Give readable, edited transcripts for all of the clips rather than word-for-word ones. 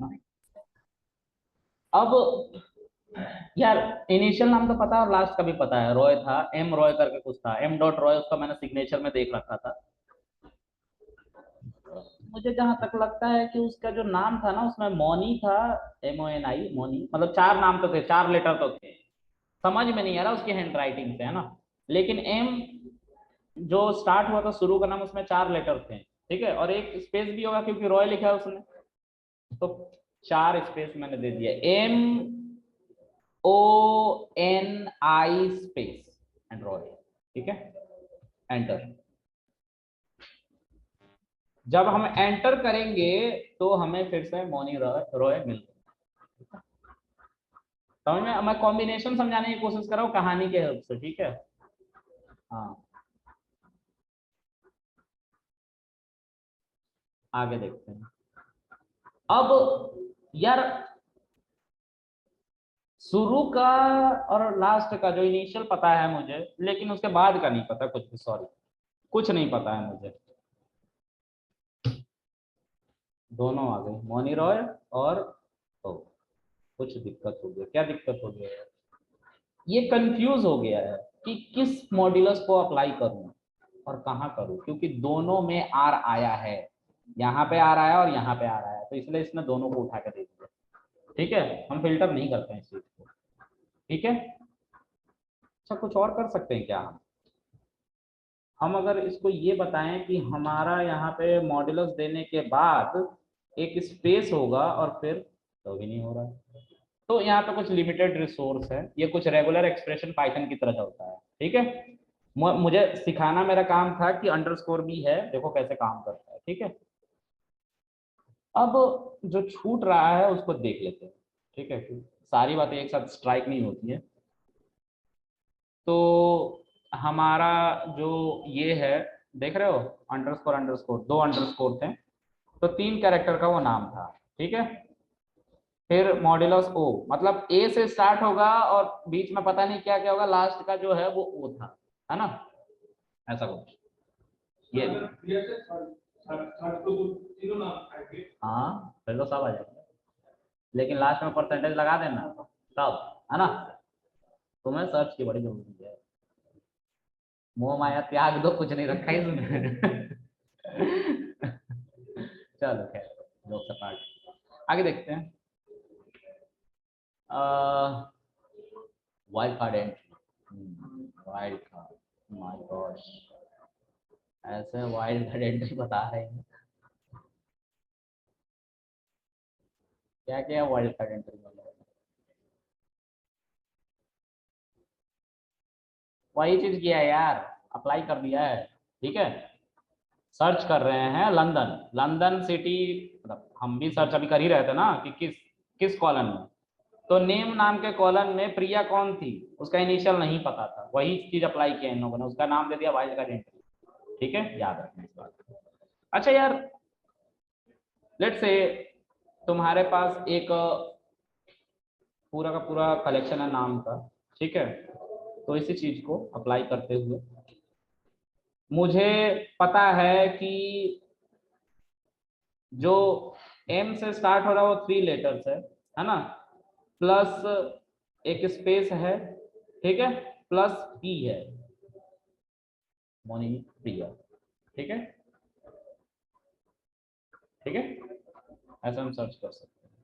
ना। अब यार इनिशियल नाम तो पता है और लास्ट का भी पता है, रॉय था, एम रॉय करके कुछ था, एम डॉट रॉय, उसका मैंने सिग्नेचर में देख रखा था। मुझे जहां तक लगता है कि उसका जो नाम था ना उसमें मौनी था, MONI मौनी, मतलब चार नाम तो थे, चार लेटर तो थे। समझ में नहीं आ रहा उसकी हैंड राइटिंग से, है ना। लेकिन एम जो स्टार्ट हुआ था, शुरू का नाम, उसमें चार लेटर थे, ठीक है, और एक स्पेस भी होगा क्योंकि रॉय लिखा है उसने, तो चार स्पेस मैंने दे दिया, MONI स्पेस एंड रॉय, ठीक है, एंटर। जब हम एंटर करेंगे तो हमें फिर से मौनी रॉय रॉय मिल गया। समझ में, मैं कॉम्बिनेशन समझाने की कोशिश कर रहा हूँ कहानी के हेल्प से, ठीक है। हाँ, आगे देखते हैं। अब यार शुरू का और लास्ट का जो इनिशियल पता है मुझे, लेकिन उसके बाद का नहीं पता कुछ भी, सॉरी, कुछ नहीं पता है मुझे। दोनों आ गए, मौनी रॉय और ओ, कुछ दिक्कत हो गया, क्या दिक्कत हो गया है? ये कंफ्यूज हो गया है कि किस मॉड्यूलस को अप्लाई करूं और कहाँ करूं, क्योंकि दोनों में आर आया है, यहाँ पे आ रहा है और यहाँ पे आ रहा है, तो इसलिए इसने दोनों को उठा कर दे दिया। ठीक है, हम फिल्टर नहीं करते हैं इस चीज को, ठीक है। अच्छा, कुछ और कर सकते हैं क्या हम अगर इसको ये बताएं कि हमारा यहाँ पे मॉड्यूलस देने के बाद एक स्पेस होगा और फिर, तो भी नहीं हो रहा है। तो यहाँ पे कुछ लिमिटेड रिसोर्स है, ये कुछ रेगुलर एक्सप्रेशन पाइथन की तरह चलता है, ठीक है। मुझे सिखाना मेरा काम था कि अंडरस्कोर भी है, देखो कैसे काम करता है, ठीक है। अब जो छूट रहा है उसको देख लेते हैं, ठीक है, सारी बातें एक साथ स्ट्राइक नहीं होती है। तो हमारा जो ये है, देख रहे हो, अंडरस्कोर अंडरस्कोर, दो अंडरस्कोर थे, तो तीन कैरेक्टर का वो नाम था, ठीक है। फिर मॉड्यूलस ओ, मतलब ए से स्टार्ट होगा और बीच में पता नहीं क्या क्या होगा, लास्ट का जो है वो ओ था, है ना, ऐसा कुछ ये। हाँ, फिर तो सब आ जाएगा, लेकिन लास्ट में परसेंटेज लगा देना तब, है ना। तुम्हें सर्च की बड़ी जरूरत है, मोह माया त्याग दो, कुछ नहीं रखा है इसमें। चलो खैर, जोक से पार्ट, आगे देखते हैं। Wild card entry, wild card, my gosh, ऐसे वाइल्ड कार्ड एंट्री बता रहे हैं, क्या क्या वाइल्ड कार्ड एंट्री मतलब, वही चीज किया है यार, अप्लाई कर दिया है, ठीक है। सर्च कर रहे हैं लंदन, लंदन सिटी, मतलब हम भी सर्च अभी कर ही रहे थे ना कि किस किस कॉलन में, तो नेम नाम के कॉलन में प्रिया कौन थी, उसका इनिशियल नहीं पता था, वही चीज अप्लाई किया इन लोगों ने, उसका नाम दे दिया वाइल्ड कार्ड एंट्री, ठीक है, याद रखना इस बात को। अच्छा यार, लेट्स से तुम्हारे पास एक पूरा का पूरा कलेक्शन है नाम का, ठीक है, तो इसी चीज को अप्लाई करते हुए मुझे पता है कि जो एम से स्टार्ट हो रहा है वो थ्री लेटर्स है ना, प्लस एक स्पेस है, ठीक है, प्लस पी है, मोनी प्रिया, ठीक है, ठीक है, ऐसा हम सर्च कर सकते हैं।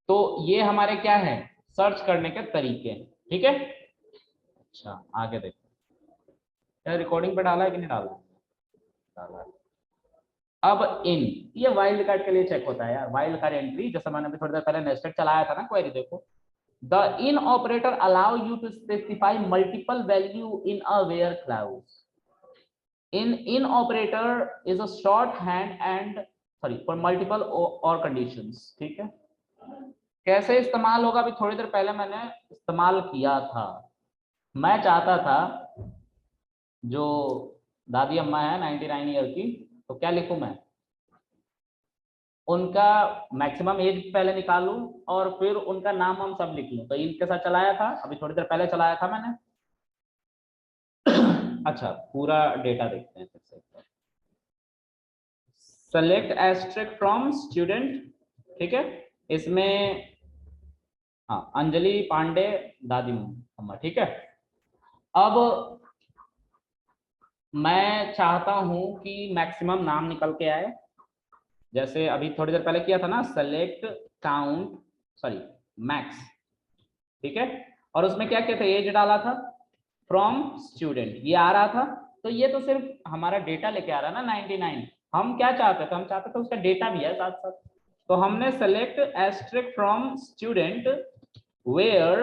तो ये हमारे क्या है, सर्च करने के तरीके हैं, ठीक है। अच्छा, आगे देखते हैं, रिकॉर्डिंग पे डाला है कि नहीं डाला है, डाला है। अब इन, ये वाइल्ड कार्ड के लिए चेक होता है यार, वाइल्ड कार्ड एंट्री, जैसे मैंने अभी थोड़ी देर पहले नेस्टेड चलाया था ना क्वेरी, देखो, the in operator allow you to specify multiple value in a where clause, in operator is a shorthand and sorry for multiple or conditions, ठीक है। कैसे इस्तेमाल होगा, अभी थोड़ी देर पहले मैंने इस्तेमाल किया था। मैं चाहता था जो दादी अम्मा है 99 ईयर की, तो क्या लिखूं मैं, उनका मैक्सिमम एज पहले निकालूं और फिर उनका नाम हम सब लिख लूं, तो इनके साथ चलाया था, अभी थोड़ी देर पहले चलाया था मैंने। अच्छा, पूरा डेटा देखते हैं फिर से, सेलेक्ट एस्ट्रिक फ्रॉम स्टूडेंट, ठीक है, इसमें हाँ अंजलि पांडे दादी अम्मा, ठीक है। अब मैं चाहता हूं कि मैक्सिमम नाम निकल के आए, जैसे अभी थोड़ी देर पहले किया था ना, सेलेक्ट काउंट सॉरी मैक्स, ठीक है। और उसमें क्या क्या था, एज डाला था, फ्रॉम स्टूडेंट ये आ रहा था। तो ये तो सिर्फ हमारा डेटा लेके आ रहा है ना 99। हम क्या चाहते थे, हम चाहते थे उसका डेटा भी है साथ साथ। तो हमने select asterisk from student where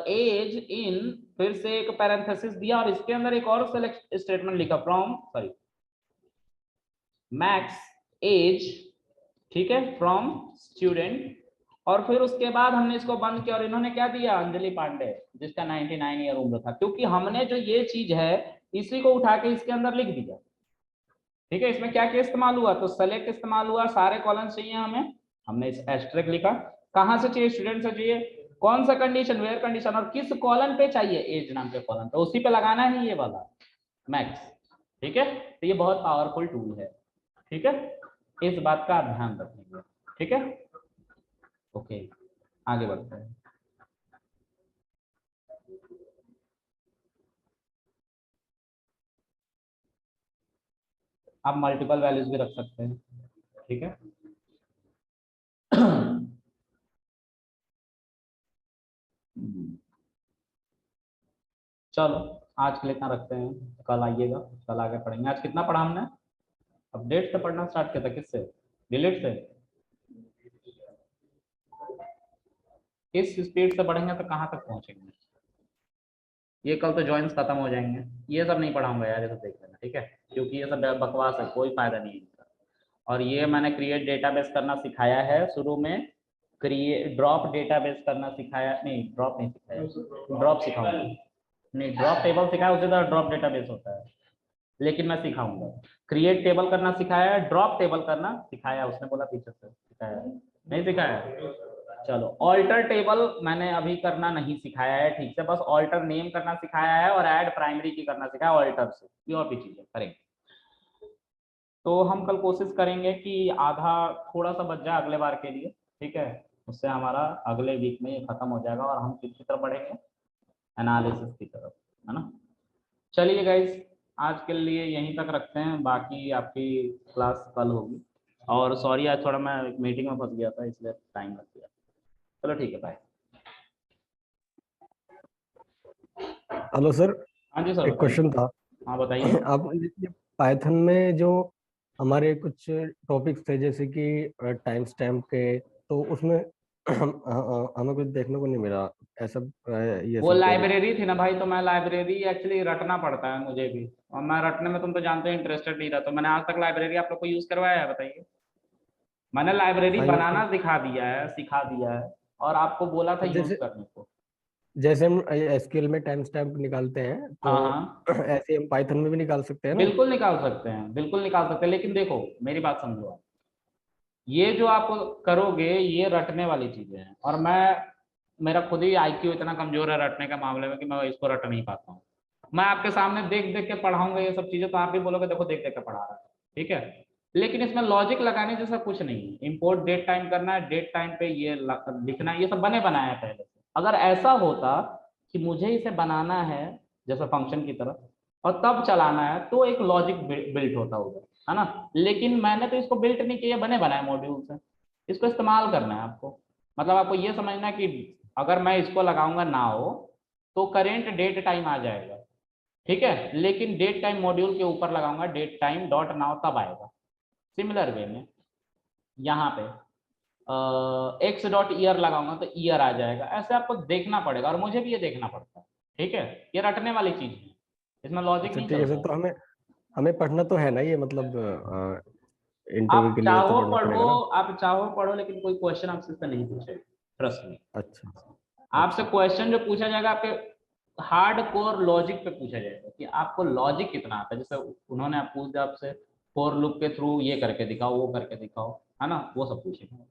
age in, फिर से एक पैरेंथेसिस दिया और इसके अंदर एक और सेलेक्ट स्टेटमेंट लिखा, फ्रॉम सॉरी मैक्स एज, ठीक है, फ्रॉम स्टूडेंट। और फिर उसके बाद हमने इसको बंद किया और इन्होंने क्या दिया, अंजलि पांडे जिसका 99 ईयर उम्र था, क्योंकि हमने जो ये चीज है इसी को उठा के इसके अंदर लिख दिया, ठीक है। इसमें क्या क्या इस्तेमाल हुआ, तो सेलेक्ट इस्तेमाल हुआ, सारे कॉलम चाहिए हमें, हमने इस एस्ट्रिक लिखा। कहां से चाहिए, स्टूडेंट से चाहिए, कौन सा कंडीशन, वेयर कंडीशन, और किस कॉलम पे चाहिए, एज नाम के कॉलम पे, उसी पे लगाना है ये वाला मैक्स, ठीक है। तो ये बहुत पावरफुल टूल है, ठीक है, इस बात का आप ध्यान रखेंगे, ठीक है। ओके आगे बढ़ते हैं। आप मल्टीपल वैल्यूज भी रख सकते हैं, ठीक है। चलो आज के लिए इतना रखते हैं, कल आइएगा, कल आगे पढ़ेंगे। आज कितना पढ़ा हमने, अपडेट से पढ़ना स्टार्ट किया था, किससे, डिलीट से, किस स्पीड से पढ़ेंगे तो कहाँ तक पहुंचेंगे। ये कल तो ज्वाइंस खत्म हो जाएंगे, ये सब नहीं पढ़ाऊंगा यार, ये सब देख लेना, ठीक है, क्योंकि ये सब बकवास है, कोई फायदा नहीं है इनका। और ये मैंने क्रिएट डेटाबेस करना सिखाया है शुरू में, क्रिएट ड्रॉप डेटाबेस करना सिखाया, नहीं ड्रॉप नहीं सिखाया, ड्रॉप सिखाऊंगा, नहीं ड्रॉप टेबल सिखाया, उसी तरह ड्रॉप डेटाबेस होता है, लेकिन मैं सिखाऊंगा। क्रिएट टेबल करना सिखाया है, ड्रॉप टेबल करना सिखाया, उसने बोला पीछे से सिखाया, नहीं सिखाया। चलो ऑल्टर टेबल मैंने अभी करना नहीं सिखाया है, ठीक से, बस ऑल्टर नेम करना सिखाया है और ऐड प्राइमरी की करना सिखाया ऑल्टर से, ये और भी चीजें करेंगे। तो हम कल कोशिश करेंगे कि आधा थोड़ा सा बच जाए अगले बार के लिए, ठीक है, उससे हमारा अगले वीक में ये खत्म हो जाएगा और हम किसकी तरफ बढ़ेंगे, एनालिसिस की तरफ, है ना। चलिए गाइज आज के लिए यहीं तक रखते हैं, बाकी आपकी क्लास कल होगी। और सॉरी आज थोड़ा मैं एक मीटिंग में फंस गया था इसलिए टाइम लग गया। चलो ठीक है, बाय। हेलो सर, हाँ जी सर एक बताइए। क्वेश्चन था। हाँ बताइए। आप मुझे पाइथन में जो हमारे कुछ टॉपिक्स थे जैसे कि टाइम स्टैम्प के, तो उसमें हमें कुछ देखने को नहीं मिला ऐसा, ये वो सब टॉपिक। लाइब्रेरी थी ना भाई, तो मैं लाइब्रेरी एक्चुअली रटना पड़ता है मुझे भी, और मैं रटने में तुम तो जानते हो इंटरेस्टेड नहीं रहता, तो मैंने आज तक लाइब्रेरी आप लोग को यूज करवाया है, बताइए। मैंने लाइब्रेरी हाँ यूज बनाना कर। दिखा दिया है, सिखा दिया है, और आपको बोला था यूज जैसे करने को। जैसे हम एसक्यूएल में टाइम स्टैम्प निकालते हैं, तो हाँ हाँ ऐसे हम पाइथन में भी निकाल सकते हैं ना। बिल्कुल निकाल सकते हैं, बिल्कुल निकाल सकते हैं, लेकिन देखो मेरी बात समझो आप, ये जो आप करोगे ये रटने वाली चीजें हैं, और मैं, मेरा खुद ही आईक्यू इतना कमजोर है रटने के मामले में कि मैं इसको रट नहीं पाता हूँ। मैं आपके सामने देख देख के पढ़ाऊंगा ये सब चीजें, तो आप भी बोलोगे देखो देख देख के पढ़ा रहा है, ठीक है। लेकिन इसमें लॉजिक लगाने जैसा कुछ नहीं है, इम्पोर्ट डेट टाइम करना है, डेट टाइम पे ये लिखना है, ये सब बने बनाए हैं पहले से। अगर ऐसा होता कि मुझे इसे बनाना है जैसे फंक्शन की तरह और तब चलाना है, तो एक लॉजिक बिल्ट होता उधर, है ना। लेकिन मैंने तो इसको बिल्ट नहीं किया, बने बनाए मॉड्यूल से, इसको इस्तेमाल करना है आपको। मतलब आपको ये समझना है कि अगर मैं इसको लगाऊंगा ना हो तो करेंट डेट टाइम आ जाएगा, ठीक है, लेकिन डेट टाइम मॉड्यूल के ऊपर लगाऊंगा डेट टाइम डॉट नाउ तब आएगा। सिमिलर वे में यहाँ पे एक्स डॉट ईयर लगाऊंगा तो ईयर आ जाएगा, ऐसे आपको देखना पड़ेगा, और मुझे भी ये देखना पड़ता है, ठीक है। ये रटने वाली चीज है, इसमें लॉजिक अच्छा नहीं ठीक है सर, चलता। तो हमें हमें पढ़ना तो है ना ये, मतलब इंटरव्यू आप के लिए तो चाहो पढ़ना पढ़ो, पड़ेगा ना। आप चाहो पढ़ो, लेकिन कोई क्वेश्चन आपसे इससे नहीं पूछेगा, ट्रस्ट मी। अच्छा आपसे अच्छा। क्वेश्चन जो पूछा जाएगा आपके हार्ड कोर लॉजिक पे पूछा जाएगा कि आपको लॉजिक कितना आता है, जैसे उन्होंने आप पूछ दिया आपसे फॉर लूप के थ्रू ये करके दिखाओ, वो करके दिखाओ, है ना, वो सब पूछेगा।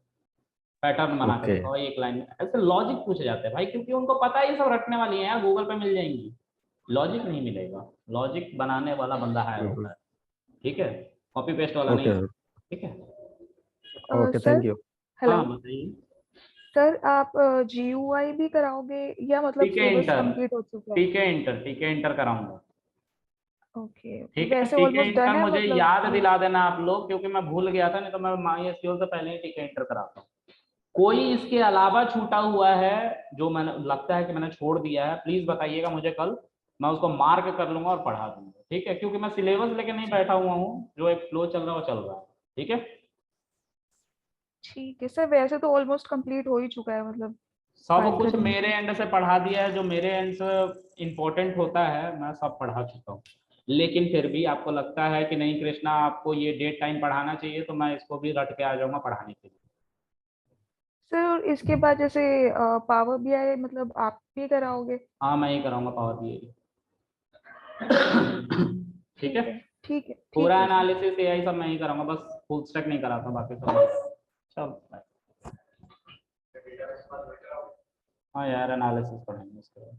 पैटर्न बना के ओके दिखाओ एक लाइन में, ऐसे लॉजिक पूछे जाते हैं भाई, क्योंकि उनको पता है ये सब रटने वाली है यार, गूगल पे मिल जाएंगी। लॉजिक नहीं मिलेगा, लॉजिक बनाने वाला बंदा हायर होता है, ठीक है, कॉपी पेस्ट वाला ओके नहीं, सर। ठीक है। Okay sir thank you. Hello हाँ बताइए। सर, आप GUI भी कराओगे या मतलब ठीक है सिलेबस इंटर, कंप्लीट हो चुका है? ठीक है इंटर, ठीक है इंटर कराऊंगा। ओके ओके, ठीक है वैसे ठीक है ऑलमोस्ट इंटर, डन है मुझे मतलब याद ये। दिला देना आप लोग, क्योंकि मैं भूल गया था, नहीं तो मैं MySQL से पहले ही ठीक है इंटर कराता हूँ। कोई इसके अलावा छूटा हुआ है जो मैंने लगता है कि मैंने छोड़ दिया है, प्लीज बताइएगा मुझे कल, मैं उसको मार्क कर लूंगा और पढ़ा दूंगा। ठीक है, क्योंकि मैं सिलेबस लेके नहीं बैठा हुआ हूँ, जो एक फ्लो चल रहा है वो चल रहा है। ठीक है, ठीक है सर, वैसे तो ऑलमोस्ट कंप्लीट हो ही चुका है मतलब सब कुछ पाइथन। मेरे एंड से पढ़ा दिया है, जो मेरे एंड से इम्पोर्टेंट होता है मैं सब पढ़ा चुका हूँ। लेकिन फिर भी आपको लगता है कि नहीं कृष्णा आपको ये डेट टाइम पढ़ाना चाहिए, तो मैं इसको भी रट के आ जाऊंगा पढ़ाने के लिए। सर इसके बाद जैसे पावर BI मतलब आप भी कराओगे? हाँ मैं ही कराऊंगा पावर BI। ठीक है, ठीक है ठीक है ठीक पूरा है सर। एनालिसिस AI सब मैं ही कराऊंगा, बस फुल स्टैक नहीं कराता, बाकी सब सब। हाँ यार एनालिसिस पढ़ेंगे उसके बाद।